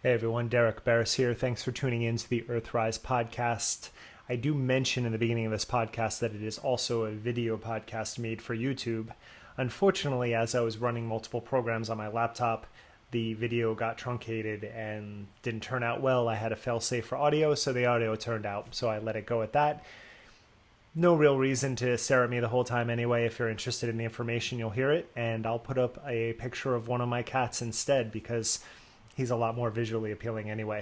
Hey everyone, Derek Barris here. Thanks for tuning in to the EarthRise podcast. I do mention in the beginning of this podcast that it is also a video podcast made for YouTube. Unfortunately, as I was running multiple programs on my laptop, the video got truncated and didn't turn out well. I had a fail-safe for audio, so the audio turned out, so I let it go at that. No real reason to stare at me the whole time anyway. If you're interested in the information, you'll hear it, and I'll put up a picture of one of my cats instead because he's a lot more visually appealing anyway.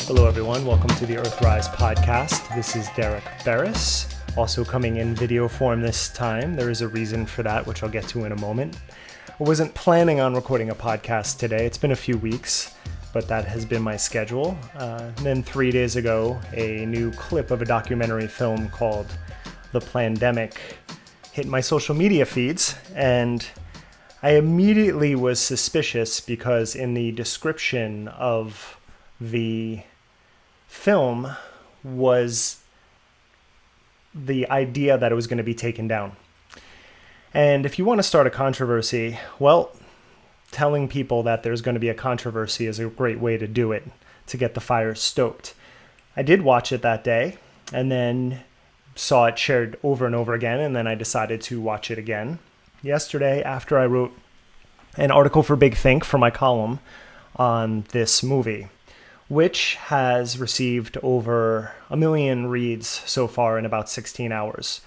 Hello everyone, welcome to the EarthRise podcast. This is Derek Barris, also coming in video form this time. There is a reason for that, which I'll get to in a moment. I wasn't planning on recording a podcast today. It's been a few weeks, but that has been my schedule. And then 3 days ago, a new clip of a documentary film called The Plandemic hit my social media feeds, and I immediately was suspicious because in the description of the film was the idea that it was going to be taken down. And if you want to start a controversy, well, telling people that there's going to be a controversy is a great way to do it, to get the fire stoked. I did watch it that day and then saw it shared over and over again, and then I decided to watch it again yesterday after I wrote an article for Big Think for my column on this movie, which has received over 1 million reads so far in about 16 hours.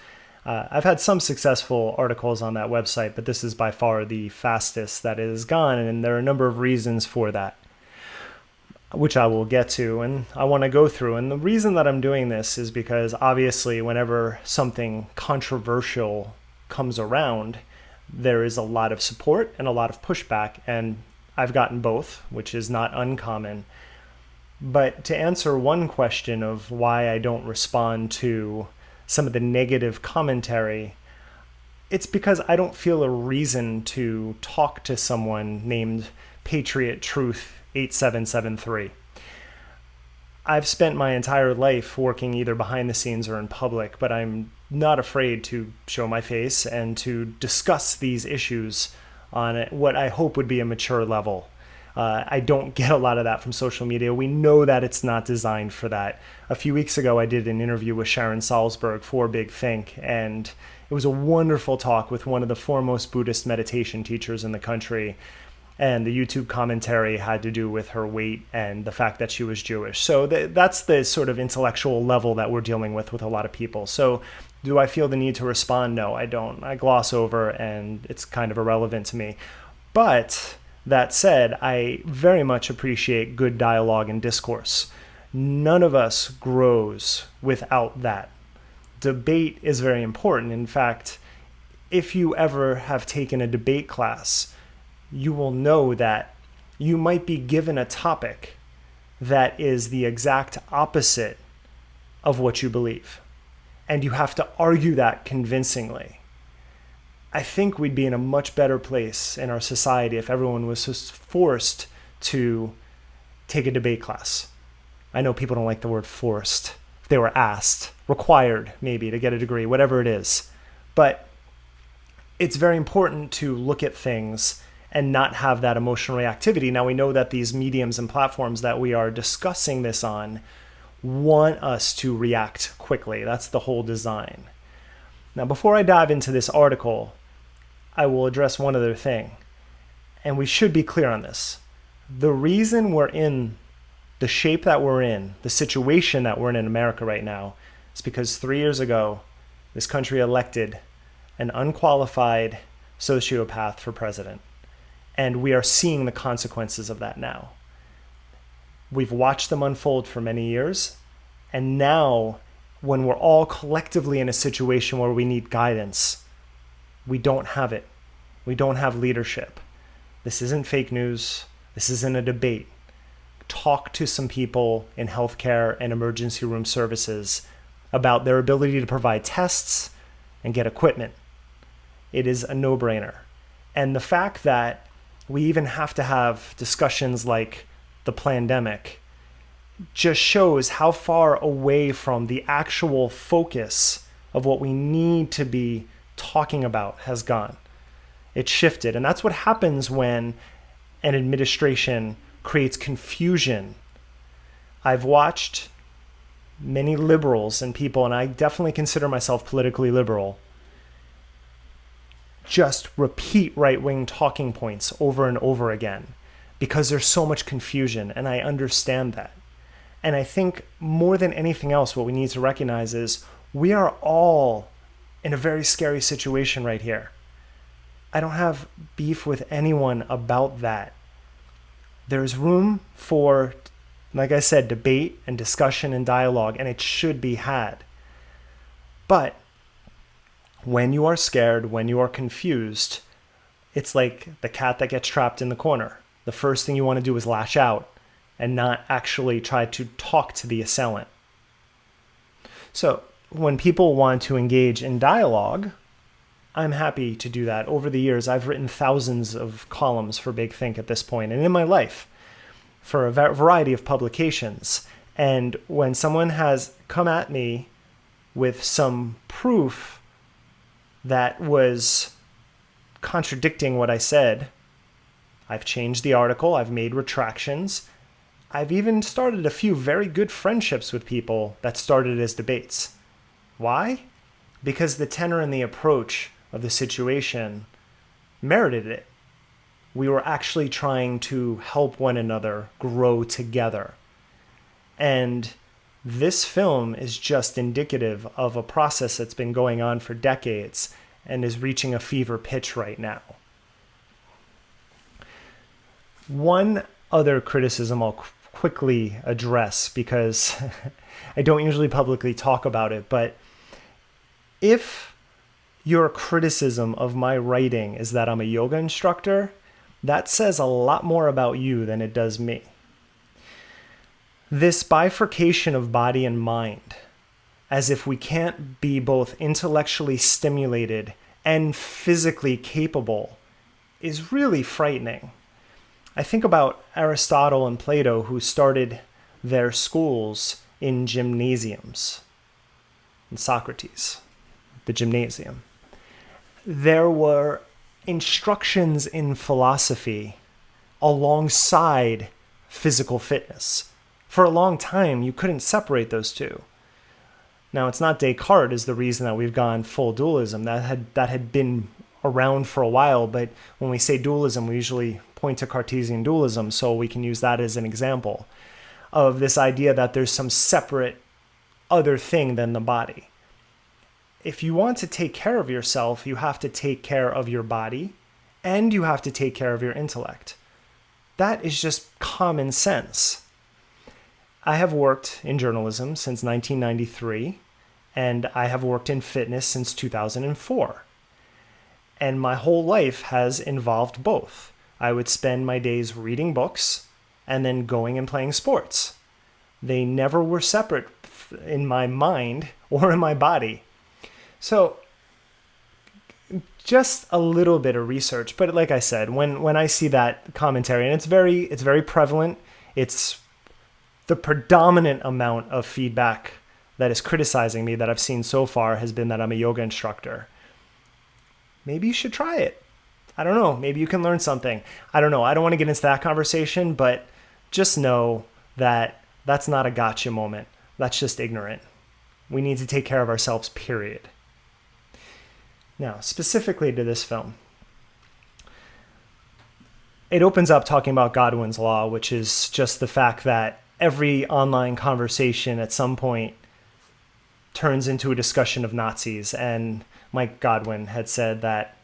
I've had some successful articles on that website, but this is by far the fastest that it has gone, and there are a number of reasons for that, which I will get to and I want to go through. And the reason that I'm doing this is because obviously whenever something controversial comes around, there is a lot of support and a lot of pushback, and I've gotten both, which is not uncommon. But to answer one question of why I don't respond to some of the negative commentary, it's because I don't feel a reason to talk to someone named Patriot Truth 8773. I've spent my entire life working either behind the scenes or in public, but I'm not afraid to show my face and to discuss these issues on what I hope would be a mature level. I don't get a lot of that from social media. We know that it's not designed for that. A few weeks ago, I did an interview with Sharon Salzberg for Big Think, and it was a wonderful talk with one of the foremost Buddhist meditation teachers in the country. And the YouTube commentary had to do with her weight and the fact that she was Jewish. So that's the sort of intellectual level that we're dealing with a lot of people. So do I feel the need to respond? No, I don't. I gloss over, and it's kind of irrelevant to me. But that said, I very much appreciate good dialogue and discourse. None of us grows without that. Debate is very important. In fact, if you ever have taken a debate class, you will know that you might be given a topic that is the exact opposite of what you believe, and you have to argue that convincingly. I think we'd be in a much better place in our society if everyone was just forced to take a debate class. I know people don't like the word forced. If they were asked, required maybe to get a degree, whatever it is. But it's very important to look at things and not have that emotional reactivity. Now we know that these mediums and platforms that we are discussing this on want us to react quickly. That's the whole design. Now, before I dive into this article, I will address one other thing, and we should be clear on this. The reason we're in the shape that we're in, the situation that we're in America right now, is because 3 years ago, this country elected an unqualified sociopath for president, and we are seeing the consequences of that now. We've watched them unfold for many years, and now when we're all collectively in a situation where we need guidance, we don't have it. We don't have leadership. This isn't fake news. This isn't a debate. Talk to some people in healthcare and emergency room services about their ability to provide tests and get equipment. It is a no-brainer. And the fact that we even have to have discussions like the Plandemic, just shows how far away from the actual focus of what we need to be talking about has gone. It shifted, and that's what happens when an administration creates confusion. I've watched many liberals and people, and I definitely consider myself politically liberal, just repeat right-wing talking points over and over again because there's so much confusion, and I understand that. And I think more than anything else, what we need to recognize is we are all in a very scary situation right here. I don't have beef with anyone about that. There's room for, like I said, debate and discussion and dialogue, and it should be had. But when you are scared, when you are confused, it's like the cat that gets trapped in the corner. The first thing you want to do is lash out and not actually try to talk to the assailant. So when people want to engage in dialogue, I'm happy to do that. Over the years, I've written thousands of columns for Big Think at this point, and in my life, for a variety of publications. And when someone has come at me with some proof that was contradicting what I said, I've changed the article, I've made retractions. I've even started a few very good friendships with people that started as debates. Why? Because the tenor and the approach of the situation merited it. We were actually trying to help one another grow together. And this film is just indicative of a process that's been going on for decades and is reaching a fever pitch right now. One other criticism I'll quickly address, because I don't usually publicly talk about it, but if your criticism of my writing is that I'm a yoga instructor, that says a lot more about you than it does me. This bifurcation of body and mind, as if we can't be both intellectually stimulated and physically capable, is really frightening. I think about Aristotle and Plato, who started their schools in gymnasiums, and Socrates, the gymnasium. There were instructions in philosophy alongside physical fitness. For a long time, you couldn't separate those two. Now, it's not Descartes is the reason that we've gone full dualism. That had been around for a while, but when we say dualism, we usually point to Cartesian dualism, so we can use that as an example of this idea that there's some separate other thing than the body. If you want to take care of yourself, you have to take care of your body and you have to take care of your intellect. That is just common sense. I have worked in journalism since 1993, and I have worked in fitness since 2004. And my whole life has involved both. I would spend my days reading books and then going and playing sports. They never were separate in my mind or in my body. So just a little bit of research. But like I said, when I see that commentary, and it's very prevalent, it's the predominant amount of feedback that is criticizing me that I've seen so far has been that I'm a yoga instructor. Maybe you should try it. I don't know. Maybe you can learn something. I don't know. I don't want to get into that conversation, but just know that that's not a gotcha moment. That's just ignorant. We need to take care of ourselves, period. Now, specifically to this film, it opens up talking about Godwin's law, which is just the fact that every online conversation at some point turns into a discussion of Nazis. And Mike Godwin had said that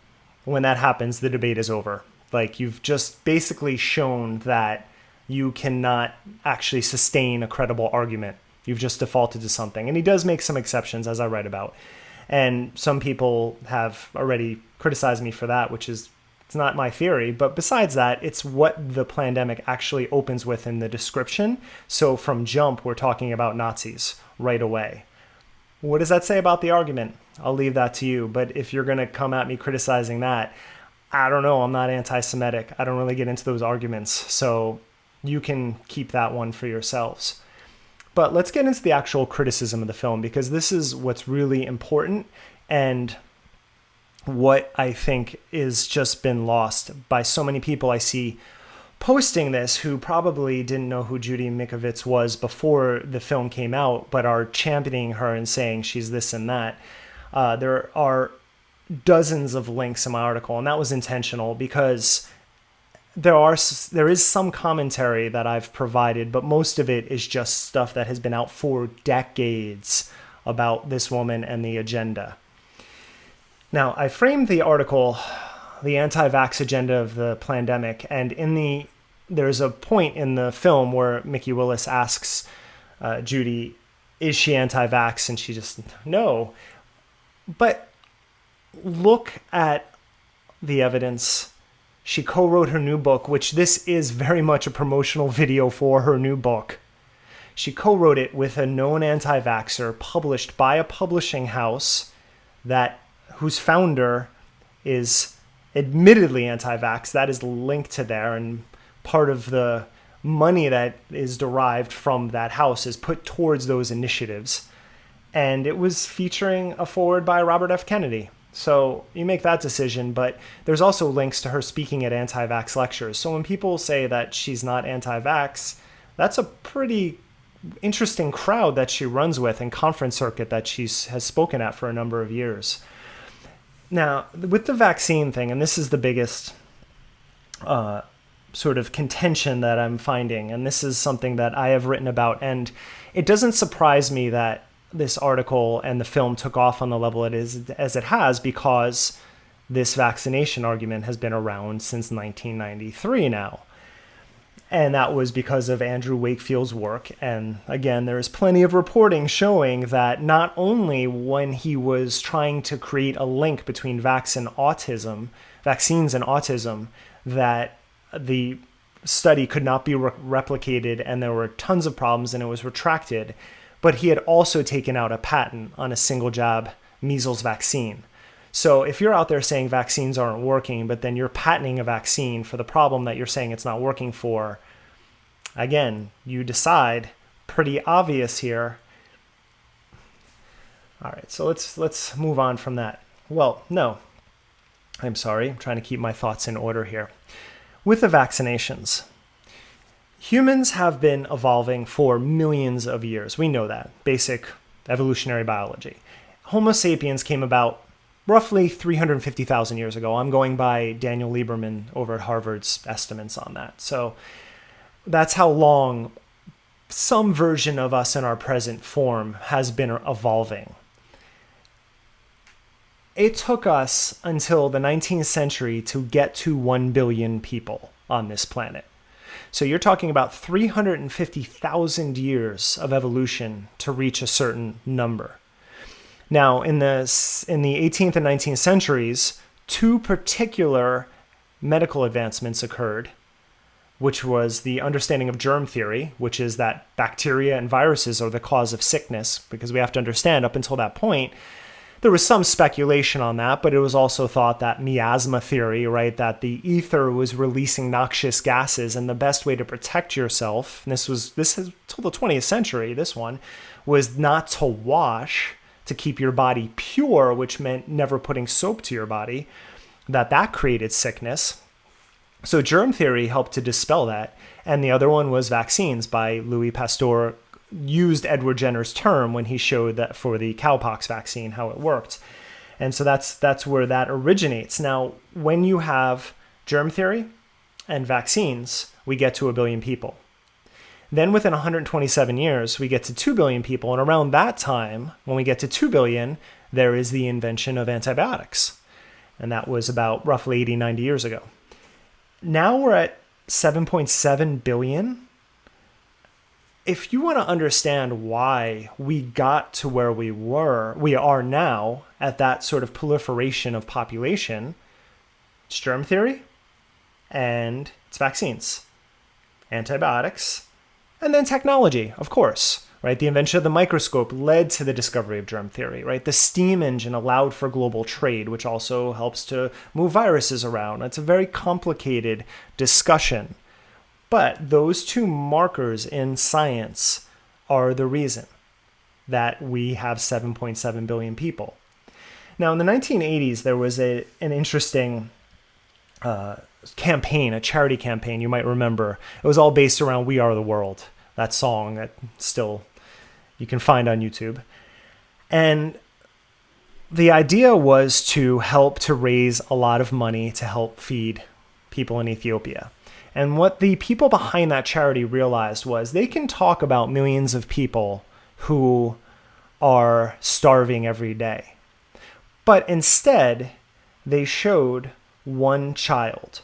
when that happens, the debate is over. Like, you've just basically shown that you cannot actually sustain a credible argument. You've just defaulted to something. And he does make some exceptions, as I write about. And some people have already criticized me for that, which is, it's not my theory. But besides that, it's what the Plandemic actually opens with in the description. So from jump, we're talking about Nazis right away. What does that say about the argument? I'll leave that to you. But if you're going to come at me criticizing that, I don't know. I'm not anti-Semitic. I don't really get into those arguments. So you can keep that one for yourselves. But let's get into the actual criticism of the film, because this is what's really important and what I think is just been lost by so many people I see posting this who probably didn't know who Judy Mikovits was before the film came out, but are championing her and saying she's this and that. There are dozens of links in my article, and that was intentional because there is some commentary that I've provided, but most of it is just stuff that has been out for decades about this woman and the agenda. Now, I framed the article, The Anti-Vax Agenda of the Plandemic, and there's a point in the film where Mickey Willis asks Judy, is she anti-vax? And she just, no. But look at the evidence. She co-wrote her new book, which this is very much a promotional video for her new book. She co-wrote it with a known anti-vaxxer, published by a publishing house whose founder is admittedly anti-vax. That is linked to there, and part of the money that is derived from that house is put towards those initiatives. And it was featuring a foreword by Robert F. Kennedy. So you make that decision, but there's also links to her speaking at anti-vax lectures. So when people say that she's not anti-vax, that's a pretty interesting crowd that she runs with and conference circuit that she has spoken at for a number of years. Now, with the vaccine thing, and this is the biggest sort of contention that I'm finding, and this is something that I have written about, and it doesn't surprise me that this article and the film took off on the level it is as it has, because this vaccination argument has been around since 1993 now. And that was because of Andrew Wakefield's work. And again, there is plenty of reporting showing that not only when he was trying to create a link between vaccines and autism, that the study could not be replicated and there were tons of problems and it was retracted, but he had also taken out a patent on a single jab measles vaccine. So if you're out there saying vaccines aren't working, but then you're patenting a vaccine for the problem that you're saying it's not working for, again, you decide, pretty obvious here. All right, so let's move on from that. Well, no, I'm sorry. I'm trying to keep my thoughts in order here. With the vaccinations, humans have been evolving for millions of years. We know that. Basic evolutionary biology. Homo sapiens came about roughly 350,000 years ago. I'm going by Daniel Lieberman over at Harvard's estimates on that. So that's how long some version of us in our present form has been evolving. It took us until the 19th century to get to 1 billion people on this planet. So you're talking about 350,000 years of evolution to reach a certain number. Now, in the 18th and 19th centuries, two particular medical advancements occurred, which was the understanding of germ theory, which is that bacteria and viruses are the cause of sickness, because we have to understand up until that point, there was some speculation on that, but it was also thought that miasma theory, right, that the ether was releasing noxious gases, and the best way to protect yourself, and this is till the 20th century, this one, was not to wash, to keep your body pure, which meant never putting soap to your body, that created sickness. So germ theory helped to dispel that. And the other one was vaccines by Louis Pasteur, used Edward Jenner's term when he showed that for the cowpox vaccine, how it worked. And so that's where that originates. Now, when you have germ theory and vaccines, we get to 1 billion people. Then within 127 years, we get to 2 billion people. And around that time, when we get to 2 billion, there is the invention of antibiotics. And that was about roughly 80, 90 years ago. Now we're at 7.7 billion. If you want to understand why we got to where we are now at that sort of proliferation of population, it's germ theory and it's vaccines, antibiotics, and then technology, of course. right? The invention of the microscope led to the discovery of germ theory, right? The steam engine allowed for global trade, which also helps to move viruses around. It's a very complicated discussion. But those two markers in science are the reason that we have 7.7 billion people. Now, in the 1980s, there was an interesting campaign, a charity campaign, you might remember. It was all based around We Are the World, that song that still you can find on YouTube. And the idea was to help to raise a lot of money to help feed people in Ethiopia. And what the people behind that charity realized was they can talk about millions of people who are starving every day. But instead, they showed one child.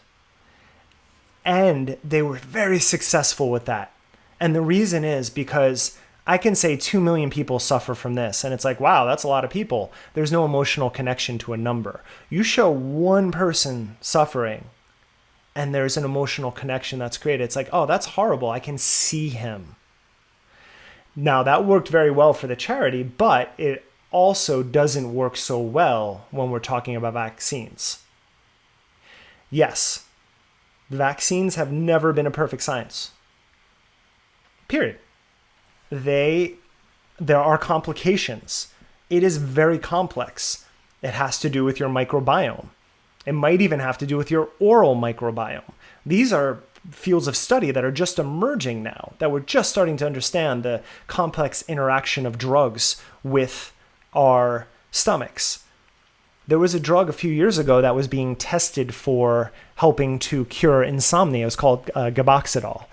And they were very successful with that. And the reason is because I can say 2 million people suffer from this. And it's like, wow, that's a lot of people. There's no emotional connection to a number. You show one person suffering, and there's an emotional connection that's created. It's like, oh, that's horrible. I can see him. Now, that worked very well for the charity, but it also doesn't work so well when we're talking about vaccines. Yes, the vaccines have never been a perfect science. Period. There are complications. It is very complex. It has to do with your microbiome. It might even have to do with your oral microbiome. These are fields of study that are just emerging now, that we're just starting to understand the complex interaction of drugs with our stomachs. There was a drug a few years ago that was being tested for helping to cure insomnia. It was called gaboxidol.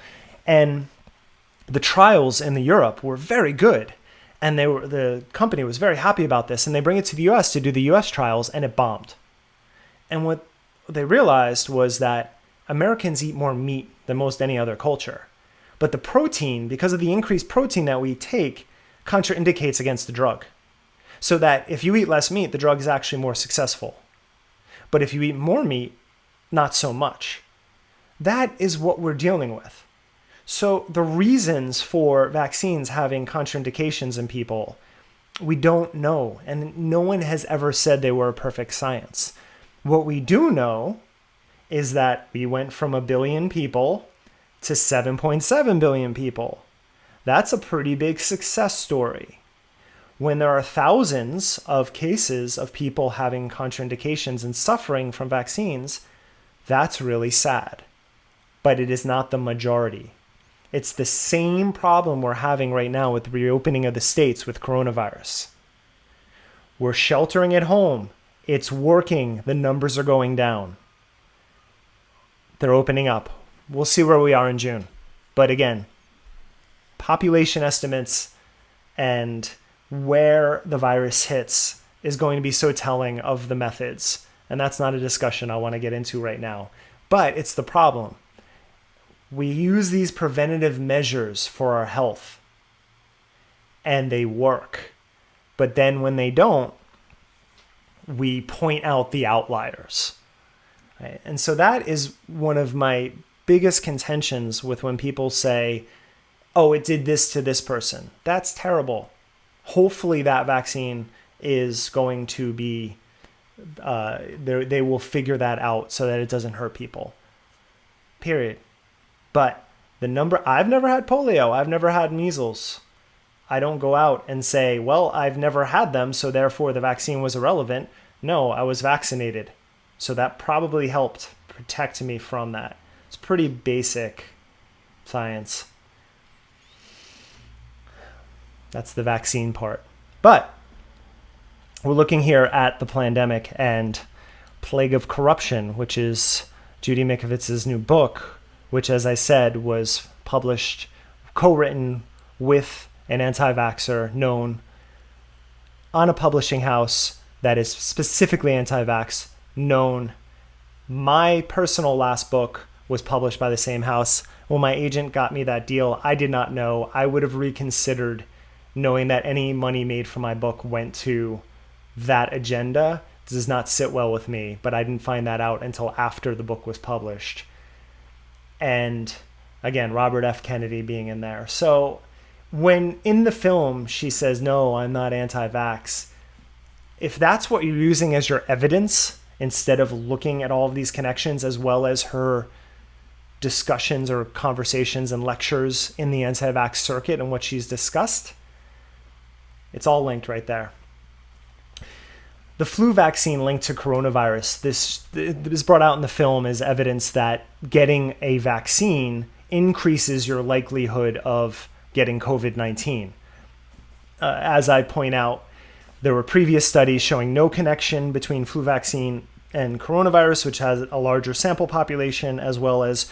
And the trials in Europe were very good. And the company was very happy about this. And they bring it to the US to do the US trials, and it bombed. And what they realized was that Americans eat more meat than most any other culture. But the protein, because of the increased protein that we take, contraindicates against the drug. So that if you eat less meat, the drug is actually more successful. But if you eat more meat, not so much. That is what we're dealing with. So the reasons for vaccines having contraindications in people, we don't know. And no one has ever said they were a perfect science. What we do know is that we went from 1 billion people to 7.7 billion people. That's a pretty big success story. When there are thousands of cases of people having contraindications and suffering from vaccines, that's really sad. But it is not the majority. It's the same problem we're having right now with the reopening of the states with coronavirus. We're sheltering at home. It's working. The numbers are going down. They're opening up. We'll see where we are in June. But again, population estimates and where the virus hits is going to be so telling of the methods. And that's not a discussion I want to get into right now. But it's the problem. We use these preventative measures for our health, and they work. But then when they don't, we point out the outliers. Right? And so that is one of my biggest contentions with when people say, oh, it did this to this person. That's terrible. Hopefully that vaccine is going to be, they will figure that out so that it doesn't hurt people. Period. But I've never had polio. I've never had measles. I don't go out and say, well, I've never had them, so therefore the vaccine was irrelevant. No, I was vaccinated. So that probably helped protect me from that. It's pretty basic science. That's the vaccine part. But we're looking here at the Plandemic and Plague of Corruption, which is Judy Mikovits's new book, which, as I said, was published, co-written with an anti-vaxxer known on a publishing house that is specifically anti-vax, known. My personal last book was published by the same house. When my agent got me that deal, I did not know. I would have reconsidered, knowing that any money made from my book went to that agenda. It does not sit well with me, but I didn't find that out until after the book was published. And again, Robert F. Kennedy being in there. So when in the film she says, no, I'm not anti-vax, if that's what you're using as your evidence, instead of looking at all of these connections as well as her discussions or conversations and lectures in the anti-vax circuit and what she's discussed, it's all linked right there. The flu vaccine linked to coronavirus, this is brought out in the film as evidence that getting a vaccine increases your likelihood of getting COVID-19. As I point out, there were previous studies showing no connection between flu vaccine and coronavirus, which has a larger sample population, as well as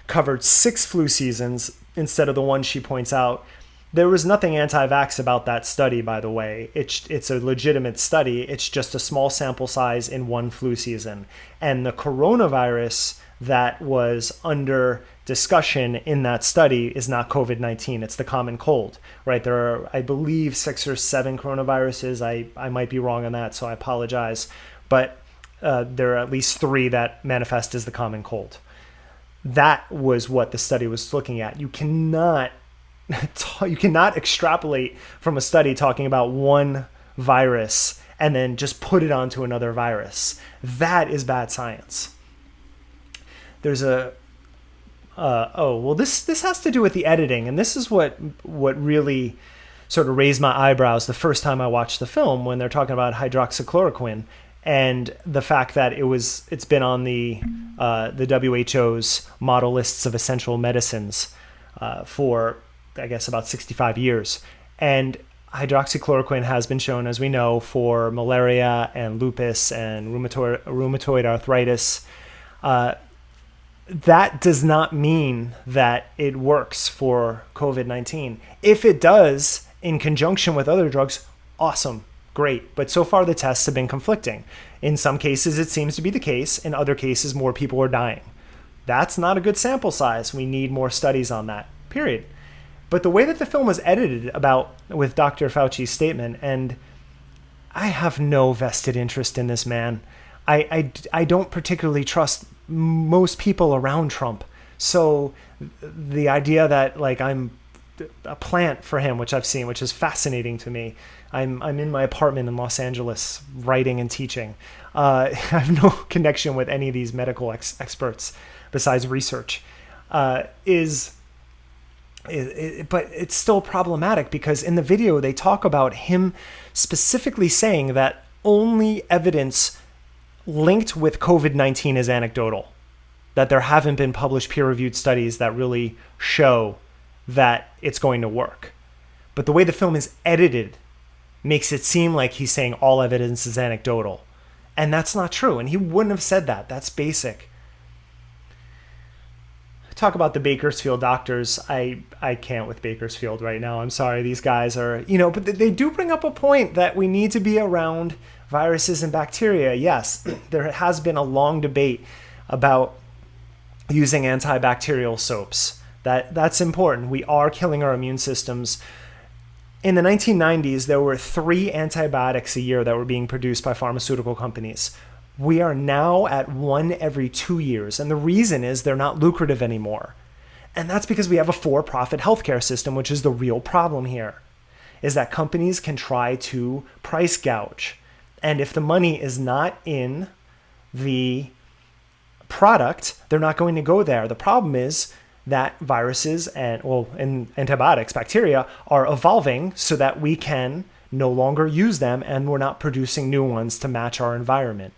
covered 6 flu seasons instead of the one she points out. There was nothing anti-vax about that study, by the way. It's a legitimate study. It's just a small sample size in one flu season. And the coronavirus that was under discussion in that study is not COVID-19. It's the common cold, right? There are, I believe, 6 or 7 coronaviruses. I might be wrong on that, so I apologize. But there are at least 3 that manifest as the common cold. That was what the study was looking at. You cannot extrapolate from a study talking about one virus and then just put it onto another virus. That is bad science. There's this has to do with the editing, and this is what really sort of raised my eyebrows the first time I watched the film, when they're talking about hydroxychloroquine and the fact that it's been on the WHO's model lists of essential medicines for, I guess, about 65 years. And hydroxychloroquine has been shown, as we know, for malaria and lupus and rheumatoid arthritis. That does not mean that it works for COVID-19. If it does, in conjunction with other drugs, awesome, great. But so far the tests have been conflicting. In some cases, it seems to be the case. In other cases, more people are dying. That's not a good sample size. We need more studies on that, period. But the way that the film was edited with Dr. Fauci's statement, and I have no vested interest in this man. I don't particularly trust most people around Trump. So the idea that like I'm a plant for him, which I've seen, which is fascinating to me. I'm in my apartment in Los Angeles writing and teaching. I have no connection with any of these medical experts besides research. But it's still problematic because in the video they talk about him specifically saying that only evidence linked with COVID-19 is anecdotal, that there haven't been published peer-reviewed studies that really show that it's going to work. But the way the film is edited makes it seem like he's saying all evidence is anecdotal. And that's not true. And he wouldn't have said that. That's basic. Talk about the Bakersfield doctors. I can't with Bakersfield right now. I'm sorry. These guys are, but they do bring up a point that we need to be around viruses and bacteria. Yes, there has been a long debate about using antibacterial soaps. That's important. We are killing our immune systems. In the 1990s, there were 3 antibiotics a year that were being produced by pharmaceutical companies. We are now at 1 every 2 years, and the reason is they're not lucrative anymore. And that's because we have a for-profit healthcare system, which is the real problem here, is that companies can try to price gouge. And if the money is not in the product, they're not going to go there. The problem is that viruses and antibiotics, bacteria, are evolving so that we can no longer use them and we're not producing new ones to match our environment.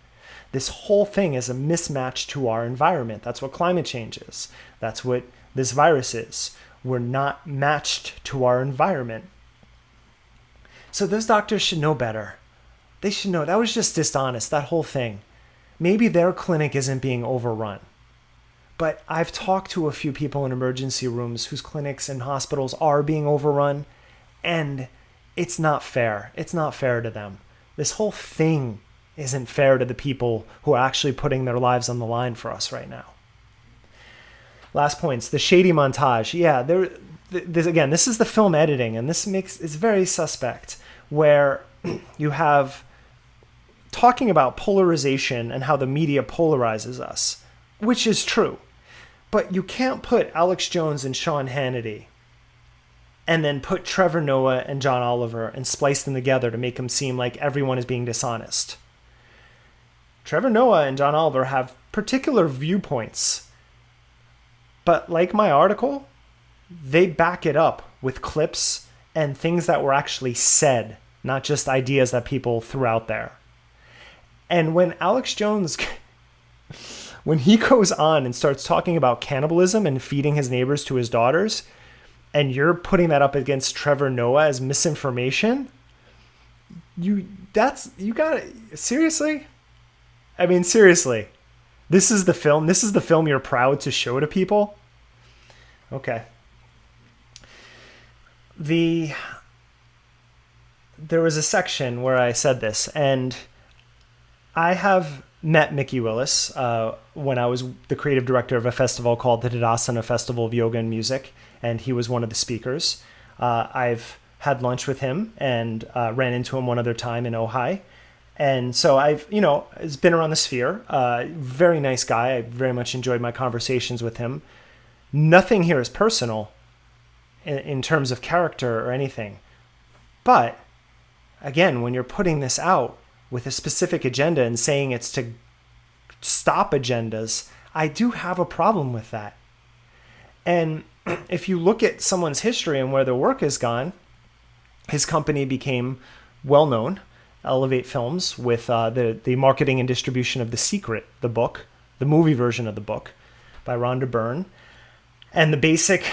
This whole thing is a mismatch to our environment. That's what climate change is. That's what this virus is. We're not matched to our environment. So those doctors should know better. They should know. That was just dishonest, that whole thing. Maybe their clinic isn't being overrun. But I've talked to a few people in emergency rooms whose clinics and hospitals are being overrun, and it's not fair. It's not fair to them. This whole thing isn't fair to the people who are actually putting their lives on the line for us right now. Last points, the shady montage. Yeah, this is the film editing, and it's very suspect, where you have talking about polarization and how the media polarizes us, which is true. But you can't put Alex Jones and Sean Hannity and then put Trevor Noah and John Oliver and splice them together to make them seem like everyone is being dishonest. Trevor Noah and John Oliver have particular viewpoints, but like my article, they back it up with clips and things that were actually said, not just ideas that people threw out there. And when Alex Jones, when he goes on and starts talking about cannibalism and feeding his neighbors to his daughters, and you're putting that up against Trevor Noah as misinformation, you gotta, seriously? I mean, seriously, this is the film you're proud to show to people? Okay. There was a section where I said this, and I have met Mickey Willis when I was the creative director of a festival called the Tadasana Festival of Yoga and Music, and he was one of the speakers. I've had lunch with him and ran into him one other time in Ojai. And so it's been around the sphere. Very nice guy. I very much enjoyed my conversations with him. Nothing here is personal in terms of character or anything. But again, when you're putting this out with a specific agenda and saying it's to stop agendas, I do have a problem with that. And if you look at someone's history and where their work has gone, his company became well known, Elevate Films, with the marketing and distribution of The Secret, the book, the movie version of the book by Rhonda Byrne. And the basic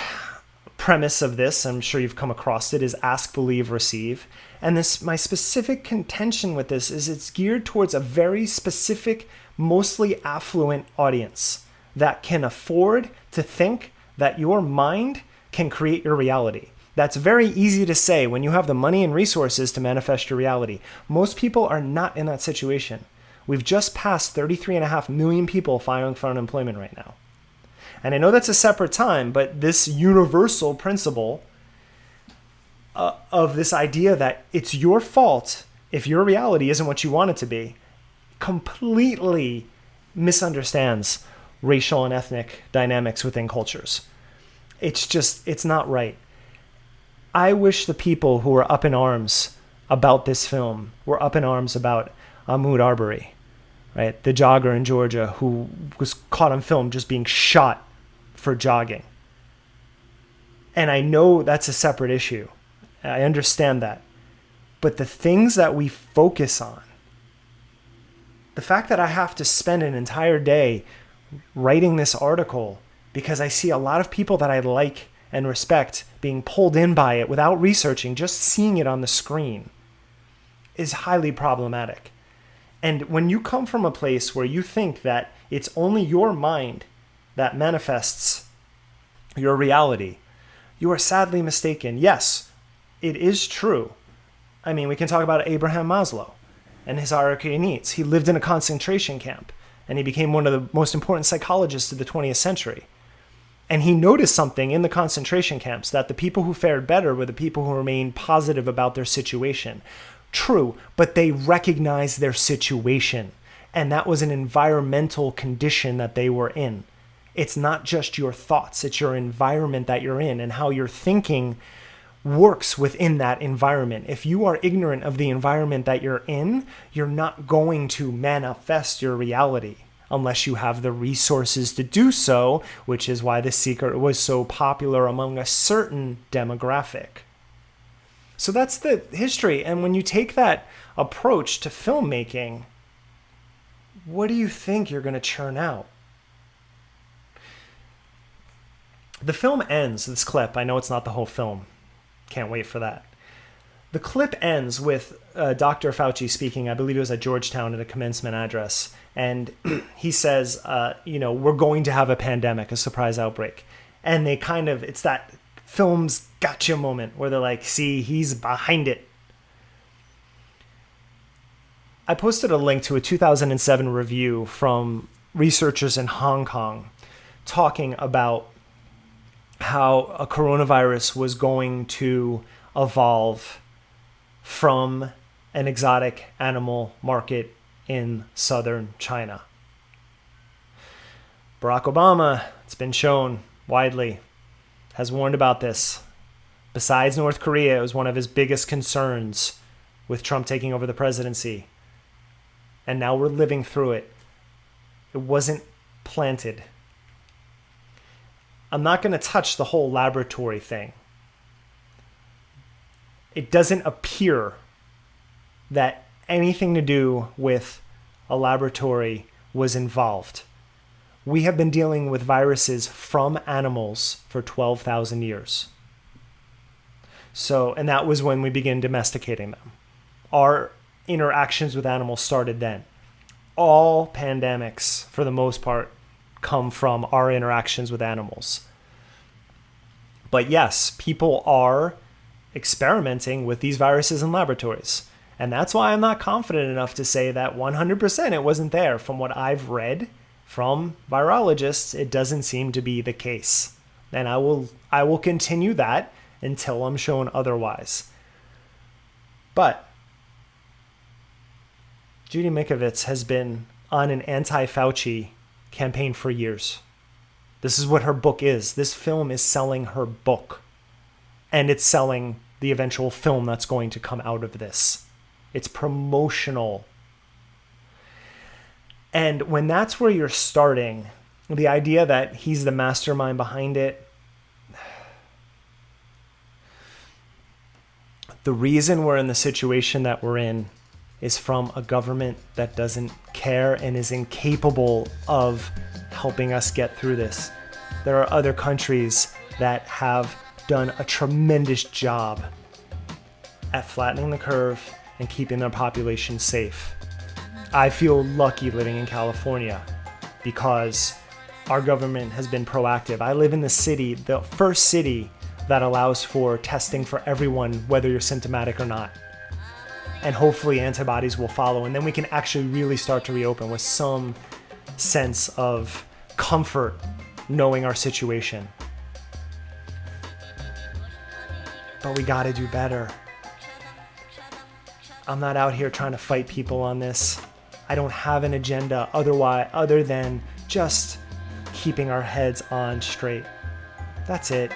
premise of this, I'm sure you've come across it, is ask, believe, receive. And my specific contention with this is it's geared towards a very specific, mostly affluent audience that can afford to think that your mind can create your reality. That's very easy to say when you have the money and resources to manifest your reality. Most people are not in that situation. We've just passed 33.5 million people filing for unemployment right now. And I know that's a separate time, but this universal principle of this idea that it's your fault if your reality isn't what you want it to be completely misunderstands racial and ethnic dynamics within cultures. It's not right. I wish the people who were up in arms about this film were up in arms about Ahmaud Arbery, right? The jogger in Georgia who was caught on film just being shot for jogging. And I know that's a separate issue. I understand that. But the things that we focus on, the fact that I have to spend an entire day writing this article because I see a lot of people that I like and respect being pulled in by it without researching, just seeing it on the screen, is highly problematic. And when you come from a place where you think that it's only your mind that manifests your reality, you are sadly mistaken. Yes, it is true. I mean, we can talk about Abraham Maslow and his hierarchy of needs. He lived in a concentration camp, and he became one of the most important psychologists of the 20th century. And he noticed something in the concentration camps, that the people who fared better were the people who remained positive about their situation. True, but they recognized their situation, and that was an environmental condition that they were in. It's not just your thoughts, it's your environment that you're in and how your thinking works within that environment. If you are ignorant of the environment that you're in, you're not going to manifest your reality unless you have the resources to do so, which is why The Secret was so popular among a certain demographic. So that's the history. And when you take that approach to filmmaking, what do you think you're going to churn out? The film ends, this clip, I know it's not the whole film. Can't wait for that. The clip ends with Dr. Fauci speaking, I believe it was at Georgetown at a commencement address. And he says, we're going to have a pandemic, a surprise outbreak. And they it's that film's gotcha moment where they're like, see, he's behind it. I posted a link to a 2007 review from researchers in Hong Kong talking about how a coronavirus was going to evolve from an exotic animal market in southern China. Barack Obama, it's been shown widely, has warned about this. Besides North Korea, it was one of his biggest concerns with Trump taking over the presidency. And now we're living through it. It wasn't planted. I'm not going to touch the whole laboratory thing. It doesn't appear that anything to do with a laboratory was involved. We have been dealing with viruses from animals for 12,000 years. And that was when we began domesticating them. Our interactions with animals started then. All pandemics, for the most part, come from our interactions with animals. But yes, people are experimenting with these viruses in laboratories. And that's why I'm not confident enough to say that 100% it wasn't there. From what I've read from virologists, it doesn't seem to be the case. And I will continue that until I'm shown otherwise. But Judy Mikovits has been on an anti-Fauci campaign for years. This is what her book is. This film is selling her book. And it's selling the eventual film that's going to come out of this. It's promotional. And when that's where you're starting, the idea that he's the mastermind behind it, the reason we're in the situation that we're in is from a government that doesn't care and is incapable of helping us get through this. There are other countries that have done a tremendous job at flattening the curve and keeping their population safe. I feel lucky living in California because our government has been proactive. I live in the city, the first city that allows for testing for everyone, whether you're symptomatic or not. And hopefully antibodies will follow, and then we can actually really start to reopen with some sense of comfort knowing our situation. But we gotta do better. I'm not out here trying to fight people on this. I don't have an agenda other than just keeping our heads on straight. That's it.